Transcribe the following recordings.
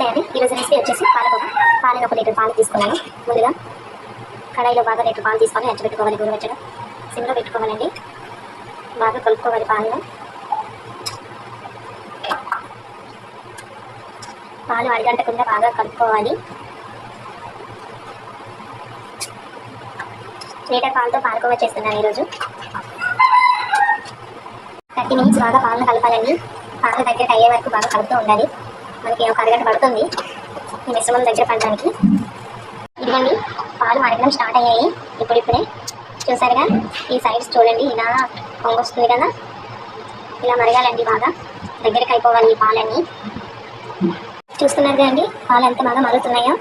నమస్తే అండి. ఈరోజు రెసిపీ వచ్చేసి పాలకోవా. పాలను 1 లీటర్ పాలు తీసుకున్నాను. ముందుగా కడాయిలో బాగా లీటర్ పాలు తీసుకొని పెట్టుకోవాలి. గోరువెచ్చగా సిమ్లో పెట్టుకోవాలండి. బాగా కలుపుకోవాలి. పాలు అడగంటకుండా బాగా కలుపుకోవాలి. లీటర్ పాలతో పాలకోవా చేస్తున్నాను ఈరోజు. 30 మినిట్స్ బాగా పాలను కలపాలండి. పాలు దగ్గరికి అయ్యే వరకు బాగా కలుపుతూ ఉండాలి. మనకి ఒక అరగంట పడుతుంది ఈ మిశ్రమం దగ్గర పడడానికి. ఇదిగోండి పాలు మరగడం స్టార్ట్ అయ్యాయి. ఇప్పుడే చూసారుగా, ఈ సైడ్స్ చూడండి, ఇలా పొంగొస్తుంది కదా, ఇలా మరగాలండి. బాగా దగ్గరికి అయిపోవాలి ఈ పాలన్నీ. చూస్తున్నారు కదండి పాలు ఎంత బాగా మరుగుతున్నాయో.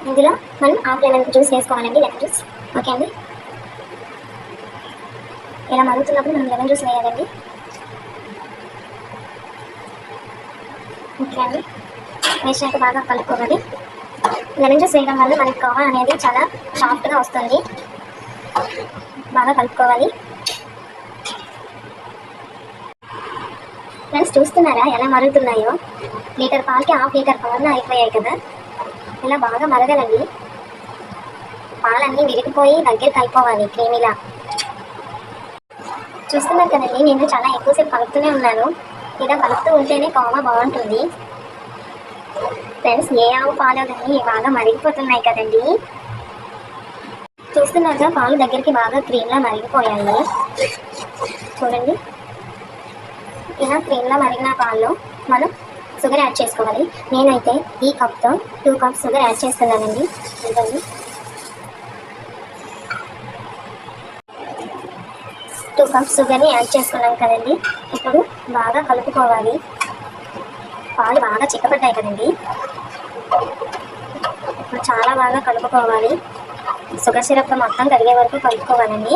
ఇందులో మనం హాఫ్ లెమన్ జ్యూస్ వేసుకోవాలండి. లెమన్ జ్యూస్ ఓకే అండి. ఇలా మరుగుతున్నప్పుడు మనం లెమన్ జ్యూస్ వేయాలండి. ఓకే అండి, వేసినాక బాగా కలుపుకోవాలి. లెమన్ జ్యూస్ వేయడం వల్ల మనకి కోవా అనేది చాలా సాఫ్ట్గా వస్తుంది. బాగా కలుపుకోవాలి. ఫ్రెండ్స్ చూస్తున్నారా ఎలా మరుగుతున్నాయో? లీటర్ పాలకి హాఫ్ లీటర్ పాలు అయిపోయాయి కదా. ఇలా బాగా మరగాలండి. పాలన్నీ విరిగిపోయి దగ్గరికి అయిపోవాలి క్రీమీలా. చూస్తున్నారు కదండి, నేను చాలా ఎక్కువసేపు కలుపుతూనే ఉన్నాను. ఇలా కలుపుతూ ఉంటేనే కోవా బాగుంటుంది. ఫ్రెండ్స్, ఏ ఆవు పాలు కానీ బాగా మరిగిపోతున్నాయి కదండి. చూస్తున్నారుగా పాలు దగ్గరికి బాగా క్రీమ్లా మరిగిపోయాయి. చూడండి, ఇలా క్రీమ్లా మరిగిన పాల్లో మనం షుగర్ యాడ్ చేసుకోవాలి. నేనైతే ఈ కప్తో 2 కప్స్ షుగర్ యాడ్ చేస్తున్నానండి. ఇవ్వండి, 2 కప్స్ షుగర్ని యాడ్ చేసుకున్నాం కదండి. ఇప్పుడు బాగా కలుపుకోవాలి. పాలు బాగా చిక్కబడ్డాయి కదండి. ఇప్పుడు చాలా బాగా కలుపుకోవాలి. షుగర్ సిరప్ మొత్తం కరిగే వరకు కలుపుకోవాలండి.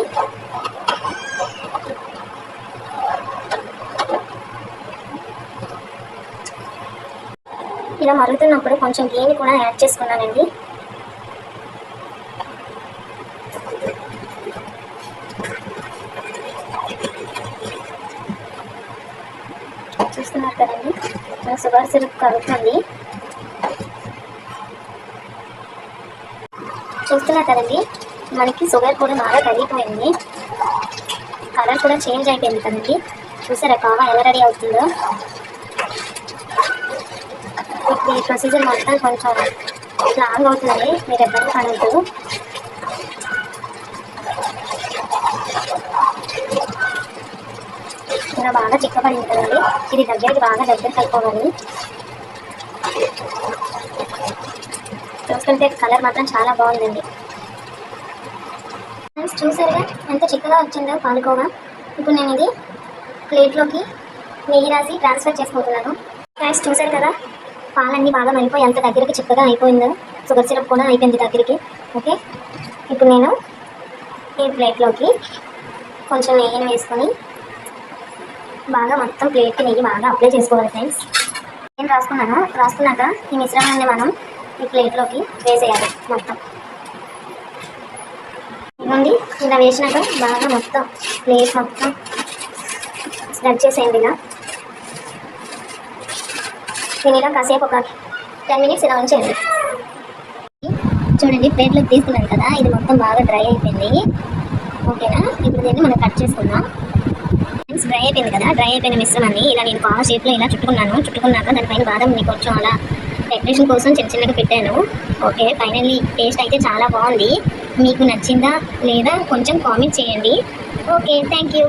ఇలా మరుగుతున్నప్పుడు కొంచెం గీని కూడా యాడ్ చేసుకున్నానండి. చూస్తున్నారు కదండి, షుగర్ సిరప్ కలుగుతుంది. చూస్తున్నారు కదండి, మనకి షుగర్ కూడా బాగా కరిగిపోయింది. కలర్ కూడా చేంజ్ అయిపోయింది కదండి. చూసారా కోవా ఎలా రెడీ అవుతుందో? ఇప్పుడు ఈ ప్రొసీజర్ మొత్తం కొంచెం లాంగ్ అవుతుంది, మీరు ఇబ్బంది పడద్దు. ఇలా బాగా చిక్కపడింది కదండి. ఇది దగ్గరికి అయిపోవాలి. చూస్తుంటే కలర్ మాత్రం చాలా బాగుందండి. ఫ్రెండ్స్ చూసారుగా ఎంత చిక్కగా వచ్చిందో పాలకోవా. ఇప్పుడు నేను ఇది ప్లేట్లోకి నెయ్యి రాసి ట్రాన్స్ఫర్ చేసుకుంటున్నాను. ఫ్రెండ్స్ చూసారు కదా, పాలన్నీ బాగా మరిగిపోయి ఎంత దగ్గరికి చిక్కగా అయిపోయిందో. షుగర్ సిరప్ కూడా అయిపోయింది దగ్గరికి. ఓకే, ఇప్పుడు నేను ఈ ప్లేట్లోకి కొంచెం నెయ్యిని వేసుకొని బాగా మొత్తం ప్లేట్కి నెయ్యి బాగా అప్లై చేసుకోవాలి. ఫ్రెండ్స్, నేను రాసుకున్నాక ఈ మిశ్రమాన్ని మనం ఈ ప్లేట్లోకి వేసేయాలి మొత్తం. ఇవ్వండి, ఇలా వేసినాక బాగా మొత్తం ప్లేట్ మొత్తం స్ప్రెడ్ చేసేయండి. నేను ఇలా కాసేపు ఒక 10 మినిట్స్ ఇలా ఉంచేయండి. చూడండి, ప్లేట్లోకి తీసుకున్నాను కదా, ఇది మొత్తం బాగా డ్రై అయిపోయింది. ఓకేనా, ఇప్పుడు దీన్ని మనం కట్ చేసుకుందాం. డ్రై అయిపోయింది కదా, డ్రై అయిపోయిన మిశ్రమాన్ని ఇలా నేను కోవా షేప్లో ఇలా చుట్టుకున్నాక దానిపైన బాదంని కొంచెం అలా డెకరేషన్ కోసం చిన్నగా పెట్టాను. ఓకే, ఫైనల్లీ టేస్ట్ అయితే చాలా బాగుంది. మీకు నచ్చిందా లేదా కొంచెం కామెంట్ చేయండి. Okay, thank you.